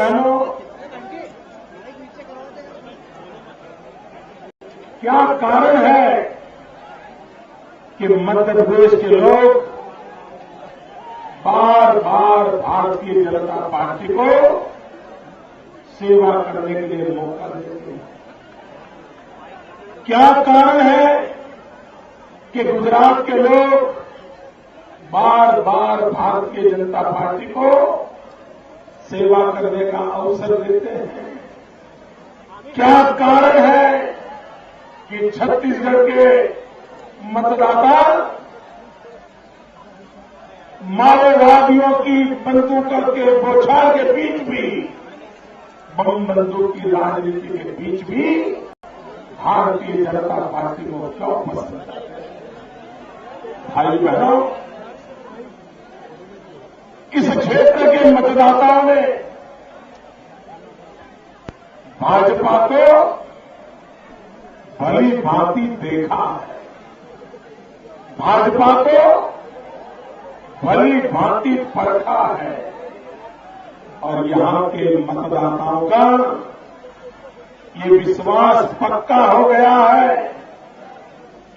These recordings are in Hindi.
बहनों, क्या कारण है कि मध्य प्रदेश के लोग बार बार भारतीय जनता पार्टी को सेवा करने के लिए मौका देते हैं? क्या कारण है कि गुजरात के लोग बार बार भारतीय जनता पार्टी को सेवा करने का अवसर देते हैं? क्या कारण है कि छत्तीसगढ़ के मतदाता माओवादियों की बंदूकों के बौछार के बीच भी, बम बंदूक की राजनीति के बीच भी भारतीय जनता पार्टी को क्यों पसंद करते हैं? भाई बहनों, इस क्षेत्र के मतदाताओं ने भाजपा को भली भांति देखा है, भाजपा को भली भांति परखा है, और यहां के मतदाताओं का ये विश्वास पक्का हो गया है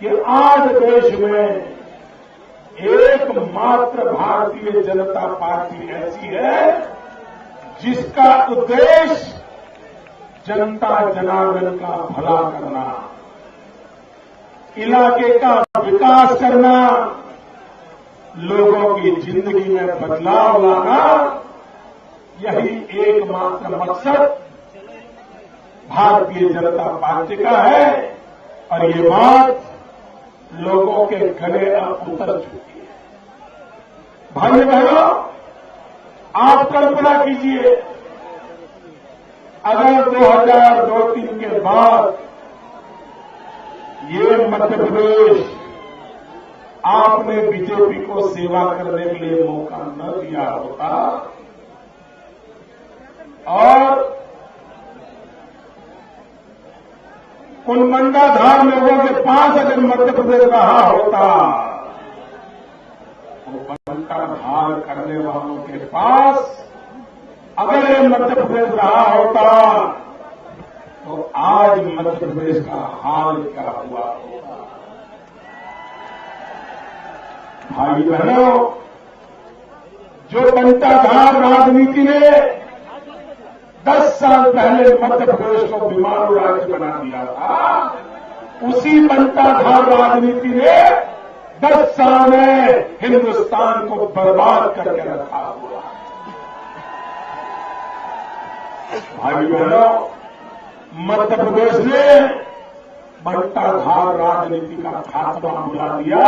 कि आज देश में एकमात्र भारतीय जनता पार्टी ऐसी है जिसका उद्देश्य जनता जनार्दन का भला करना, इलाके का विकास करना, लोगों की जिंदगी में बदलाव लाना, यही एकमात्र मकसद भारतीय जनता पार्टी का है। और ये बात लोगों के गले अब उतर चुकी है। भाई बहनों, आप कल्पना कीजिए, अगर 2002-03 के बाद ये मध्य प्रदेश आपने बीजेपी को सेवा करने के लिए मौका न दिया होता और कुलमंडाधार लोगों के पास अगर मध्य प्रदेश रहा होता, तो बंटाधार करने वालों के पास अगर ये मध्य प्रदेश रहा होता, तो आज मध्य प्रदेश का हाल क्या हुआ होगा? भाई बहनों, जो बंटाधार राजनीति ने 10 साल पहले मध्य प्रदेश को बीमारू राज्य बना दिया था, उसी बंटाधार राजनीति ने 10 साल में हिंदुस्तान को बर्बाद करके रखा हुआ। भाई बहनों, मध्य प्रदेश ने बंटाधार राजनीति का खात्मा बुला दिया।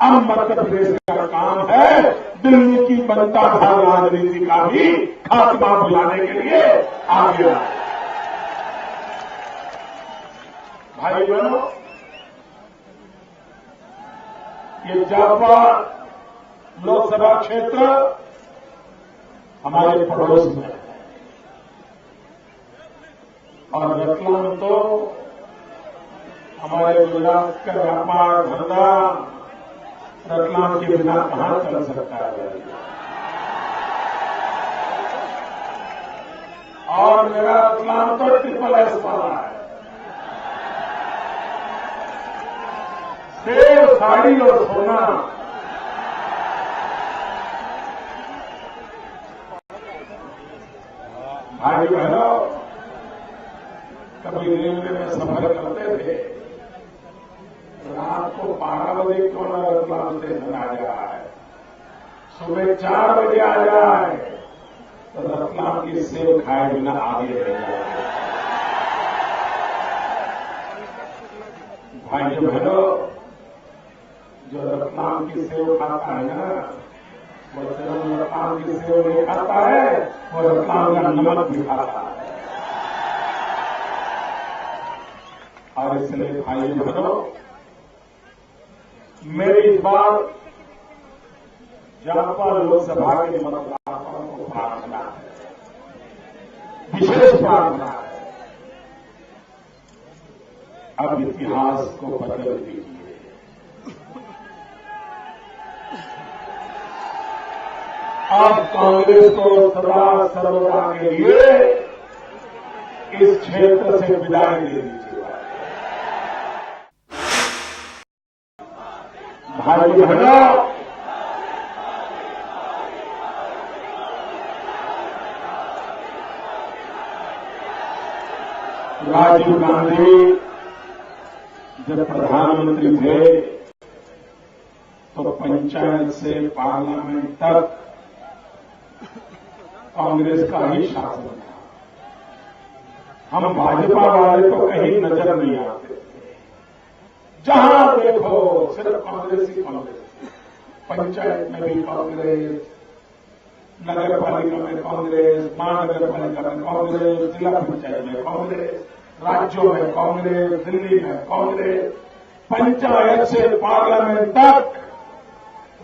अब मध्य प्रदेश का काम है दिल्ली की बंटाधार राजनीति का भी खात्मा बुलाने के लिए आगे आए। भाई बहनों, ये जापा लोकसभा क्षेत्र हमारे पड़ोस में है, और रतलाम तो हमारे गुजरात का व्यापार धंधा रतलाम के बिना कहां चल सकता है। और मेरा रतलाम तो SSS वाला है, सेब, साड़ी और सोना। भाई बहनों, कभी रेलवे में सफर करते थे, रात को 12 बजे क्यों न रतलाम स्टेशन आ जाए, सुबह 4 बजे आ जाए, तो रतलाम की सेब खाए बिना आगे रह जाए। भाई बहनों, जो रतलाम की सेब खाता है ना, वो सिर्फ रतलाम की सेब नहीं खाता है, वो रतलाम का नमक भी खाता है। और इसलिए भाई बहनों, मेरी इस बार जापा लोकसभा के मतदाताओं को प्रार्थना है, विशेष प्रार्थना है, अब इतिहास को बदल दीजिए। अब कांग्रेस को सदा सर्वदा के लिए इस क्षेत्र से विदाई दे दीजिए। भाई बहनों, राजीव गांधी जब प्रधानमंत्री थे तो पंचायत से पार्लियामेंट तक कांग्रेस का ही शासन था। हम भाजपा वाले तो कहीं नजर नहीं आते थे। जहां देखो सिर्फ कांग्रेस ही कांग्रेस। पंचायत में भी कांग्रेस, नगर पालिका में कांग्रेस, महानगर पालिका में कांग्रेस, जिला पंचायत में कांग्रेस, राज्यों में कांग्रेस, दिल्ली में कांग्रेस, पंचायत से पार्लियामेंट तक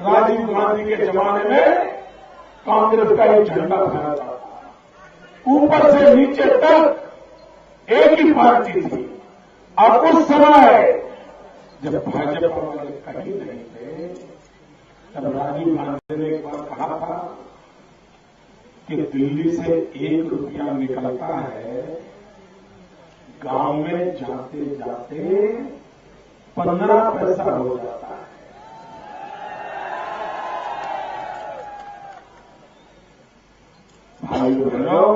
राजीव गांधी के जमाने में कांग्रेस का एक झंडा फहराता था। ऊपर से नीचे तक एक ही पार्टी थी। अब उस समय जब भाजपा वाले कहीं नहीं थे, तब राजीव गांधी ने एक बार कहा था कि दिल्ली से 1 रुपया निकलता है, गांव में जाते जाते 15 पैसा हो जाता है। भाई बहनों,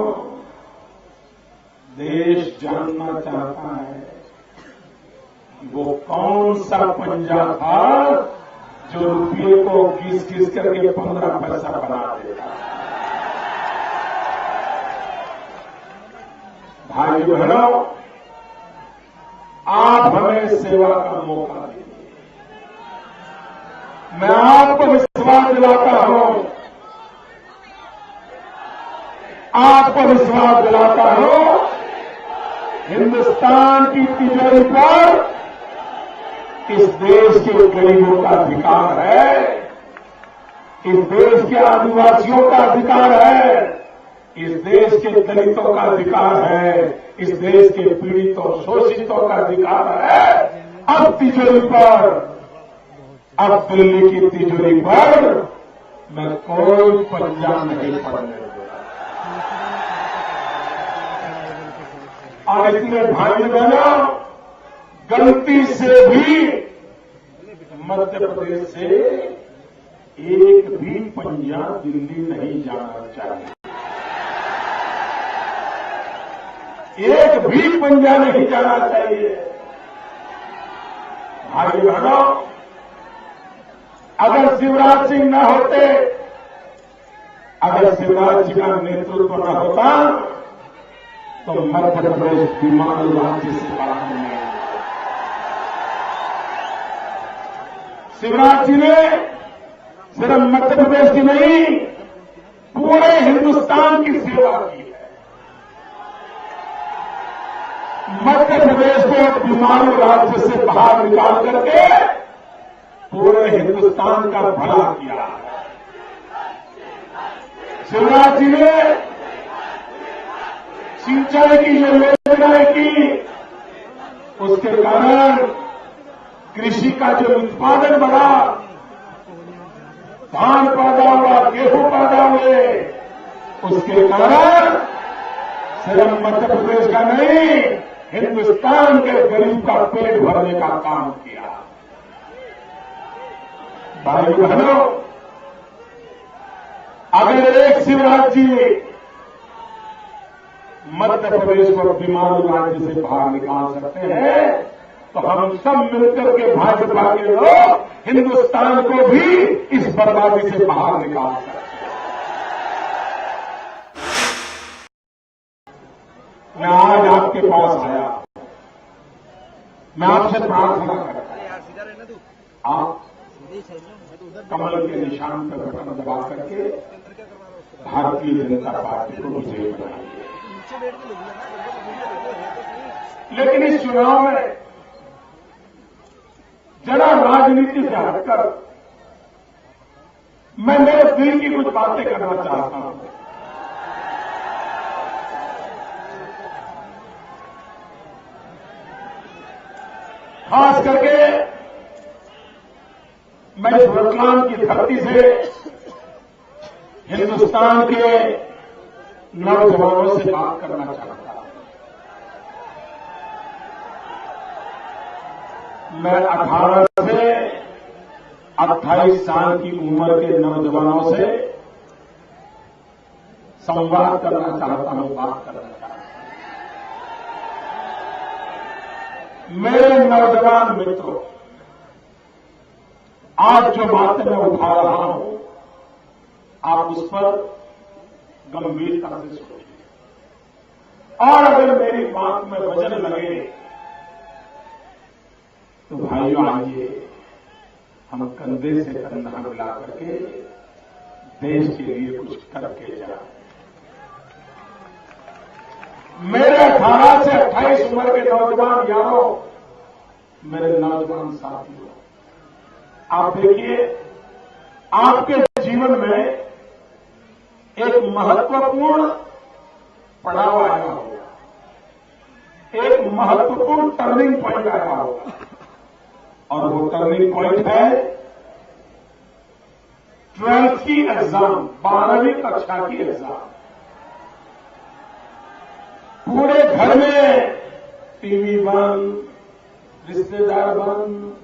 देश जानना चाहता है वो कौन सा पंजा था जो रुपये को घिस करके 15 पैसा बना देता। भाई बहनों, आप हमें सेवा का मौका दीजिए। मैं आपको विश्वास दिलाता हूं, आपको विश्वास दिलाता हूं, हिंदुस्तान की तिजोरी पर इस देश के गरीबों का अधिकार है, इस देश के आदिवासियों का अधिकार है, इस देश के दलितों का अधिकार है, इस देश के पीड़ितों शोषितों का अधिकार है। अब तिजोरी पर, अब दिल्ली की तिजोरी पर मैं कोई पंजा नहीं पड़ने दूंगा। और इसलिए भाई बहनों, गलती से भी मध्य प्रदेश से एक भी पंजा दिल्ली नहीं जाना चाहिए। एक भी पंजा नहीं जाना चाहिए। भाई बहनों, अगर शिवराज सिंह न होते, अगर शिवराज जी का नेतृत्व न होता तो मध्य प्रदेश विमान राज्य से बाहर नहीं आया। शिवराज जी ने सिर्फ मध्य प्रदेश की नहीं, पूरे हिंदुस्तान की सेवा की है। मध्य प्रदेश को विमान राज्य से बाहर निकाल करके पूरे हिंदुस्तान का भला किया। शिवराज जी ने सिंचाई की जो योजनाएं की, उसके कारण कृषि का जो उत्पादन बढ़ा, धान पैदा हुआ, गेहूं पैदा हुए, उसके कारण सिर्फ मध्य प्रदेश का नहीं, हिंदुस्तान के गरीब का पेट भरने का काम किया। भाई बहनों, अगर एक शिवराज जी मध्य प्रदेश को विमान राज्य से बाहर निकाल सकते हैं, तो हम सब मिलकर के भाजपा के लोग हिंदुस्तान को भी इस बर्बादी से बाहर निकाल सकते हैं। मैं आज आपके पास आया, मैं आपसे प्रार्थना करता हूं, आप कमल के निशान पर बटन दबा करके भारतीय जनता पार्टी को विजयी बनाइए। लेकिन इस चुनाव में जरा राजनीति से हटकर मैं मेरे दिल की कुछ बातें करना चाहता हूं। खास करके मैं इस रतलाम की धरती से हिंदुस्तान के नौजवानों से बात करना चाहता हूं। मैं 18 से 28 साल की उम्र के नौजवानों से संवाद करना चाहता हूं, बात करना चाहता हूं। मेरे नौजवान मित्रों, आज जो बातें मैं उठा रहा हूं, आप उस पर गंभीरता से सोचिए, और अगर मेरी बात में वजन लगे तो भाइयों आइए हम कंधे से कंधा मिला करके देश के लिए कुछ करके जाएं। मेरे 18 से 28 उम्र के नौजवान यारों, मेरे नौजवान साथियों, आप देखिए, आपके जीवन में एक महत्वपूर्ण पड़ाव आया होगा, एक महत्वपूर्ण टर्निंग पॉइंट आया होगा, और वो टर्निंग पॉइंट है 12th की एग्जाम, 12वीं कक्षा की एग्जाम। पूरे घर में टीवी बंद, रिश्तेदार बंद,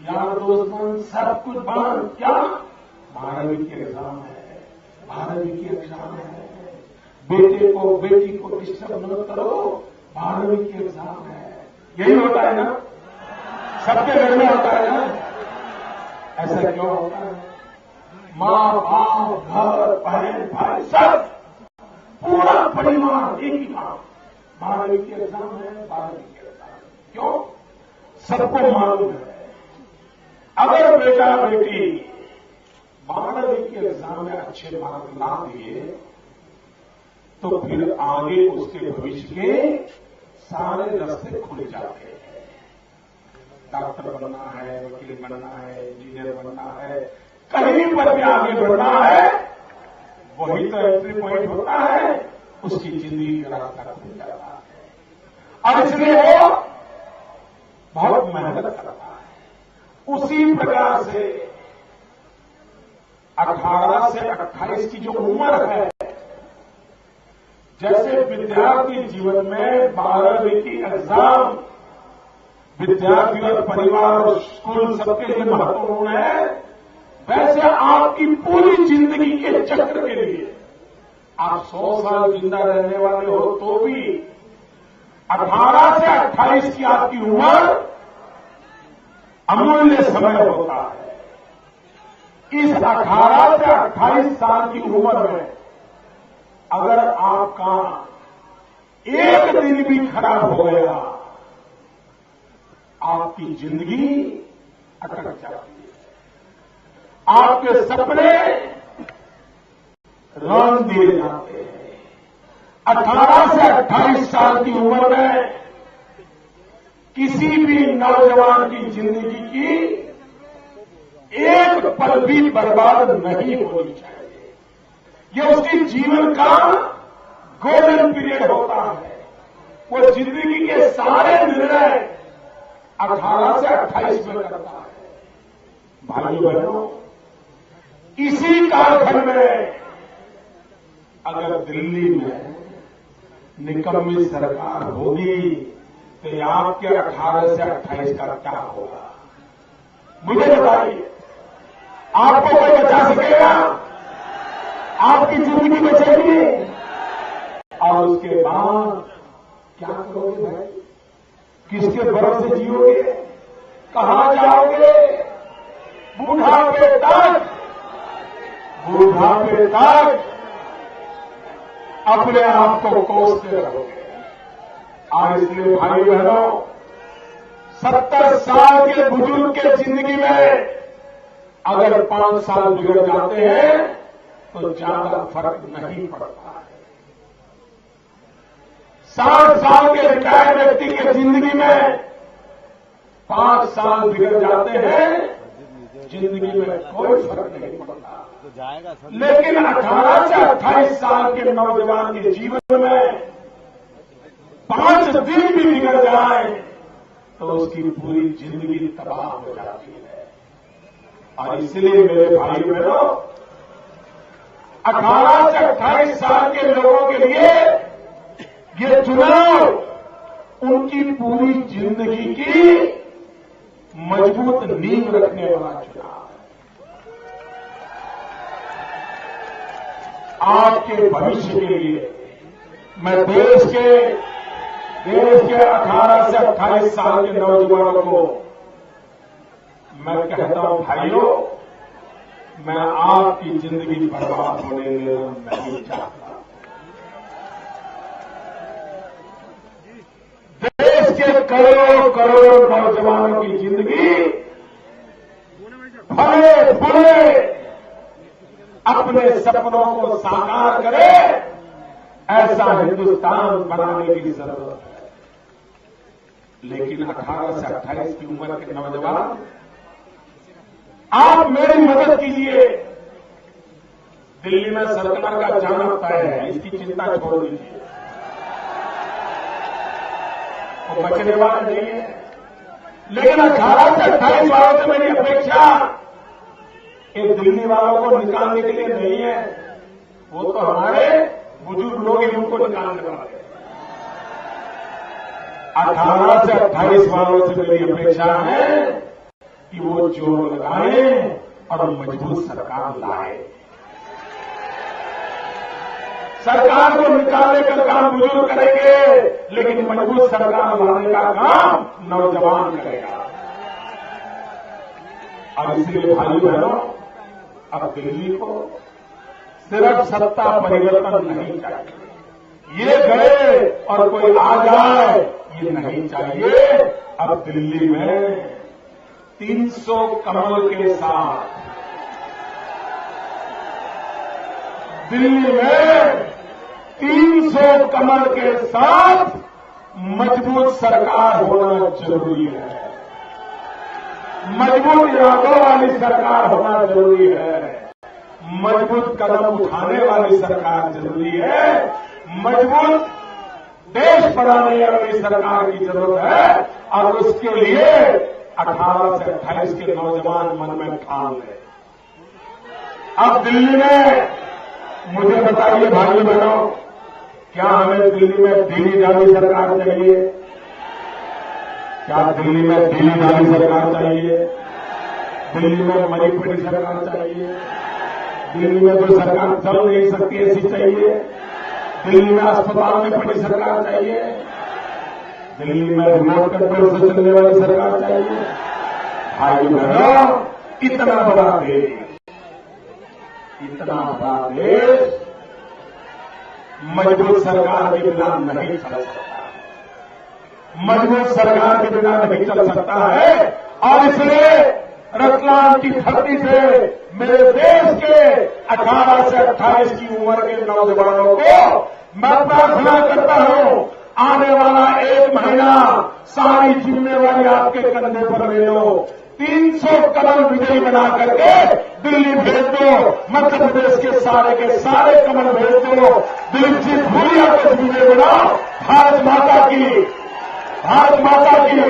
यार दोस्त बंद, सब कुछ बंद। क्या? 12वीं की एग्जाम है, 12वीं की एग्जाम है। बेटे को बेटी को डिस्टर्ब न करो, 12वीं की एग्जाम है। यही होता है ना, सबके घर में होता है ना। ऐसा क्यों होता है? माँ बाप, घर, बहन, भाई, सब पूरा परिवार एक ही काम, 12वीं की एग्जाम है, 12वीं की एग्जाम। क्यों? सबको मालूम है अगर बेटा बेटी 12वीं की एग्जाम में अच्छे मार्क ला दिए तो फिर आगे उसके भविष्य के सारे रास्ते खुल जाते हैं। डॉक्टर बनना है, वकील बनना है, इंजीनियर बनना है, कहीं पर भी आगे बढ़ना है, वही तो एंट्री पॉइंट होता है, उसकी जिंदगी का रास्ता खुल जाता है। और इसलिए वो बहुत मेहनत करता है। उसी प्रकार से 18 से 28 की जो उम्र है, जैसे विद्यार्थी जीवन में 12वीं की एग्जाम विद्यार्थी और परिवार और स्कूल सबके लिए महत्वपूर्ण है, वैसे आपकी पूरी जिंदगी के चक्र के लिए, आप 100 साल जिंदा रहने वाले हो तो भी 18 से 28 की आपकी उम्र अमूल्य समय होता है। इस 18 से 28 साल की उम्र में अगर आपका एक दिन भी खराब हो गया, आपकी जिंदगी अटक जाती है, आपके सपने रौन दिए जाते हैं। 18 से 28 साल की उम्र में किसी भी नौजवान की जिंदगी की एक पल भी बर्बाद नहीं होनी चाहिए। ये उसकी जीवन का गोल्डन पीरियड होता है। वो जिंदगी के सारे निर्णय 18 से 28 में करता है। भाइयों बहनों, इसी कालखंड में अगर दिल्ली में निकम्मी सरकार होगी तो आपके 18 से 28 का क्या होगा? मुझे बताइए, आपको कोई बचा सकेगा? आपकी जिंदगी बचेगी? और उसके बाद क्या करोगे भाई? किसके भरोसे जियोगे? कहां जाओगे? बुढ़ापे तक अपने आप को कोसते रहोगे। और इसलिए भाई बहनों, 70 साल के बुजुर्ग के जिंदगी में अगर 5 साल बिगड़ जाते हैं तो ज्यादा फर्क नहीं पड़ता है। 60 साल के रिटायर्ड व्यक्ति के जिंदगी में 5 साल बिगड़ जाते हैं, जिंदगी में कोई फर्क नहीं पड़ता। लेकिन 18 से 28 साल के नौजवान के जीवन में 5 दिन भी बिगड़ जाए तो उसकी पूरी जिंदगी तबाह हो जाती है। और इसलिए मेरे भाई बहनों, 18 से 28 साल के लोगों के लिए ये चुनाव उनकी पूरी जिंदगी की मजबूत नींव रखने वाला चुनाव है। आपके भविष्य के लिए मैं देश के 18 से 28 साल के नौजवानों को मैं कहता हूं, भाइयों, मैं आपकी जिंदगी बर्बाद होने देना नहीं चाहता। देश के करोड़ों करोड़ों नौजवानों की जिंदगी फले फूले अपने सपनों को साकार करे, ऐसा हिंदुस्तान बनाने की जरूरत है। लेकिन 18 से 28 की उम्र के नौजवान, आप मेरी मदद कीजिए। दिल्ली में सरकार का जाना तय है, इसकी चिंता छोड़ दीजिए, वो बचने वाले नहीं है। लेकिन 18 से 28 वालों से मेरी अपेक्षा ये दिल्ली वालों को निकालने के लिए नहीं है, वो तो हमारे बुजुर्ग लोग ही उनको निकालने वाले। 18 से 28 वालों से मेरी अपेक्षा है कि वो जोर लगाए और मजबूत सरकार लाए। सरकार को निकालने का काम बुजुर्ग करेंगे, लेकिन मजबूत सरकार लाने का काम नौजवान करेगा। अब इसलिए भाइयों बहनों, अब दिल्ली को सिर्फ सत्ता परिवर्तन नहीं चाहिए, ये गए और कोई आ जाए ये नहीं चाहिए। अब दिल्ली में 300 कमल के साथ, दिल्ली में 300 कमल के साथ मजबूत सरकार होना जरूरी है। मजबूत इरादों वाली सरकार होना जरूरी है। मजबूत कदम उठाने वाली सरकार जरूरी है। मजबूत देश बनाने वाली सरकार की जरूरत है। और उसके लिए 18 से 28 के नौजवान मन में ठान लें। अब दिल्ली में मुझे बताइए भाइयों बहनों, क्या हमें दिल्ली में धीमी दाली सरकार चाहिए? क्या दिल्ली में धीमी दाली सरकार चाहिए? दिल्ली में मरी पड़ी सरकार चाहिए? दिल्ली में कोई सरकार चल नहीं सकती ऐसी चाहिए? दिल्ली में अस्पताल में पड़ी सरकार चाहिए? दिल्ली में रिमोट कंट्रोल से चलने वाली सरकार चाहिए? भाई बहनों, इतना बड़ा देश, इतना बड़ा देश मजबूत सरकार के बिना नहीं चल सकता। मजबूत सरकार के बिना नहीं चल सकता है। और इसलिए रतलाम की धरती से मेरे देश के 18 से 28 की उम्र के नौजवानों को मैं प्रार्थना करता हूं, आने वाला 1 महीना सारी जिम्मेवारी आपके कंधे पर ले लो। 300 कमल विजयी बना करके दिल्ली भेज दो। मध्य प्रदेश के सारे कमल भेज दो। दिलीप जी भूलिया को विजय बनाओ। भारत माता की, भारत माता की।